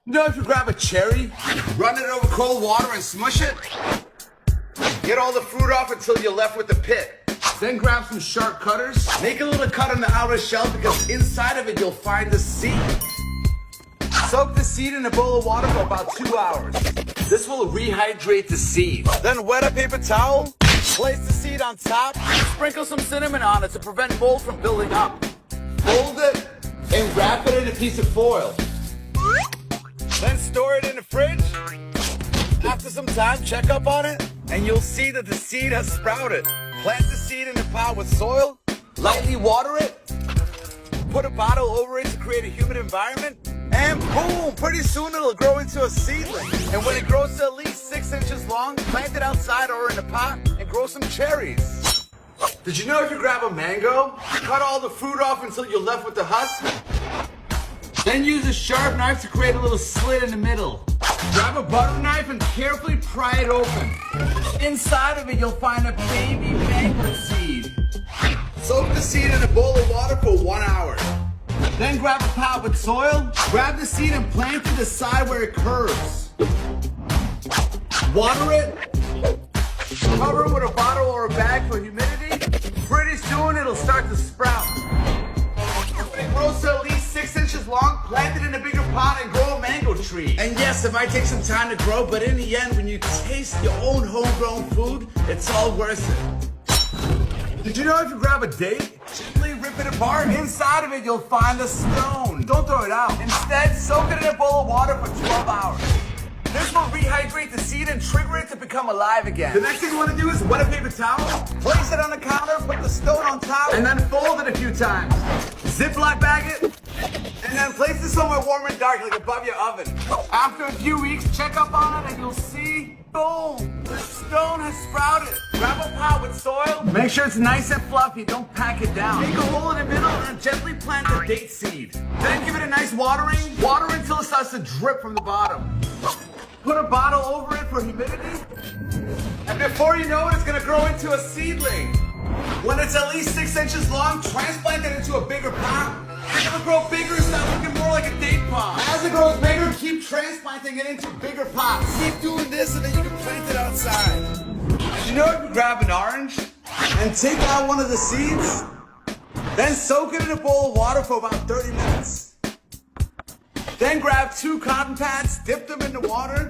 Know if you grab a cherry, run it over cold water and smush it, get all the fruit off until you're left with the pit. Then grab some sharp cutters, make a little cut on the outer shell because inside of it you'll find the seed. Soak the seed in a bowl of water for about 2 hours. This will rehydrate the seed. Then wet a paper towel, place the seed on top, sprinkle some cinnamon on it to prevent mold from building up. Fold it and wrap it in a piece of foil. Then store it in the fridge. After some time, check up on it, and you'll see that the seed has sprouted. Plant the seed in a pot with soil, lightly water it, put a bottle over it to create a humid environment, and boom, pretty soon it'll grow into a seedling. And when it grows to at least 6 inches long, plant it outside or in a pot and grow some cherries. Did you know if you grab a mango, cut all the fruit off until you're left with the husk? Then use a sharp knife to create a little slit in the middle. Grab a butter knife and carefully pry it open. Inside of it, you'll find a baby mango seed. Soak the seed in a bowl of water for 1 hour. Then grab a pot with soil, grab the seed and plant it to the side where it curves. Water it, cover it with a bottle or a bag for humidity. Pretty soon it'll start to sprout. When it grows to at least 6 inches long, plant it in a bigger pot and grow a mango tree. And yes, it might take some time to grow, but in the end, when you taste your own homegrown food, it's all worth it. Did you know if you grab a date, gently rip it apart, inside of it you'll find a stone. Don't throw it out. Instead, soak it in a bowl of water for 12 hours. This will rehydrate the seed and trigger it to become alive again. The next thing you want to do is wet a paper towel, place it on the counter, put the stone on top, and then fold it a few times. Ziploc bag it, and then place it somewhere warm and dark, like above your oven. After a few weeks, check up on it and you'll see, boom, the stone has sprouted. Grab a pot with soil. Make sure it's nice and fluffy, don't pack it down. Make a hole in the middle and gently plant the date seed. Then give it a nice watering. Water until it starts to drip from the bottom. Put a bottle over it for humidity. And before you know it, it's gonna grow into a seedling. When it's at least 6 inches long, transplant it into a bigger pot. And it'll grow bigger and start looking more like a date palm. As it grows bigger, keep transplanting it into bigger pots. Keep doing this and then you can plant it outside. Did you know if you grab an orange and take out one of the seeds, then soak it in a bowl of water for about 30 minutes. Then grab 2 cotton pads, dip them in the water,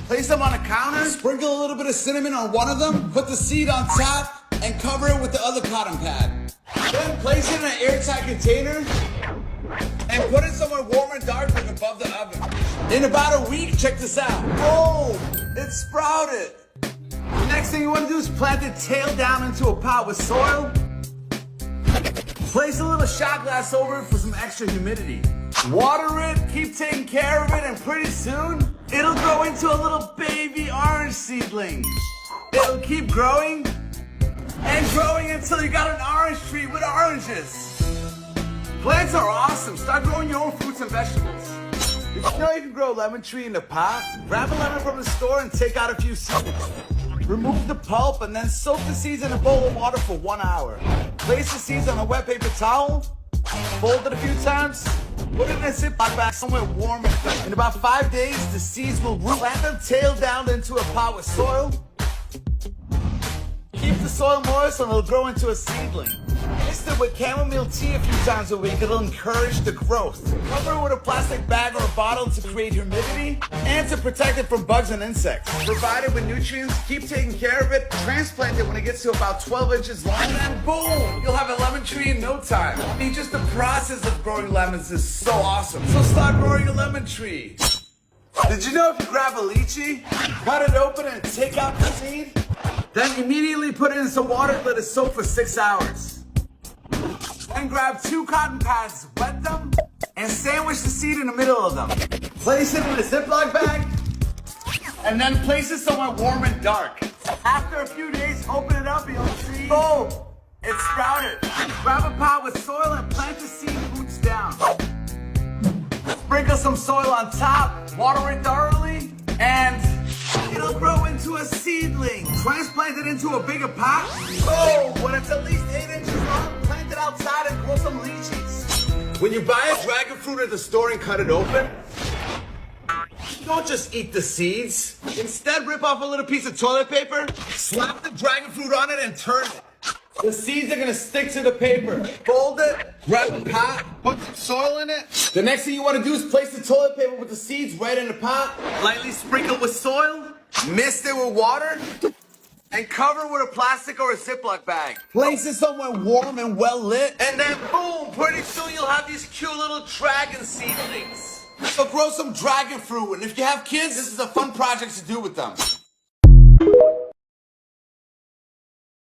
place them on a counter, sprinkle a little bit of cinnamon on one of them, put the seed on top, and cover it with the other cotton pad. Then place it in an airtight container and put it somewhere warm and dark, like above the oven. In about a week, check this out. Boom! It sprouted. The next thing you want to do is plant it tail down into a pot with soil. Place a little shot glass over it for some extra humidity. Water it, keep taking care of it, and pretty soon, it'll grow into a little baby orange seedling. It'll keep growing and growing until you got an orange tree with oranges. Plants are awesome. Start growing your own fruits and vegetables. Did you know you can grow a lemon tree in a pot? Grab a lemon from the store and take out a few seeds. Remove the pulp and then soak the seeds in a bowl of water for 1 hour. Place the seeds on a wet paper towel, fold it a few times, put it in a Ziploc bag somewhere warm and dark. In about 5 days, the seeds will root. Plant them tail down into a pot with soil. Keep the soil moist and it'll grow into a seedling. Mix it with chamomile tea a few times a week. It'll encourage the growth. Cover it with a plastic bag or a bottle to create humidity and to protect it from bugs and insects. Provide it with nutrients, keep taking care of it, transplant it when it gets to about 12 inches long, and then boom, you'll have a lemon tree in no time. I mean, just the process of growing lemons is so awesome. So start growing a lemon tree. Did you know if you grab a lychee, cut it open and take out the seed, then immediately put it in some water and let it soak for 6 hours. Then grab 2 cotton pads, wet them, and sandwich the seed in the middle of them. Place it in a Ziploc bag, and then place it somewhere warm and dark. After a few days, open it up and you'll see, boom, it's sprouted. Grab a pot with soil and plant the seed roots down. Sprinkle some soil on top, water it thoroughly, and it'll grow into a seedling. Transplant it into a bigger pot. Boom! When it's at least 8 inches long, plant it outside and grow some lychees. When you buy a dragon fruit at the store and cut it open, Don't just eat the seeds. Instead, rip off a little piece of toilet paper, slap the dragon fruit on it, and turn it. The seeds are gonna stick to the paper. Fold it, grab a pot, put some soil in it. The next thing you wanna do is place the toilet paper with the seeds right in the pot, lightly sprinkle with soil, mist it with water, and cover with a plastic or a Ziploc bag. Place it somewhere warm and well lit, and then boom, pretty soon you'll have these cute little dragon seedlings. So grow some dragon fruit, and if you have kids, this is a fun project to do with them.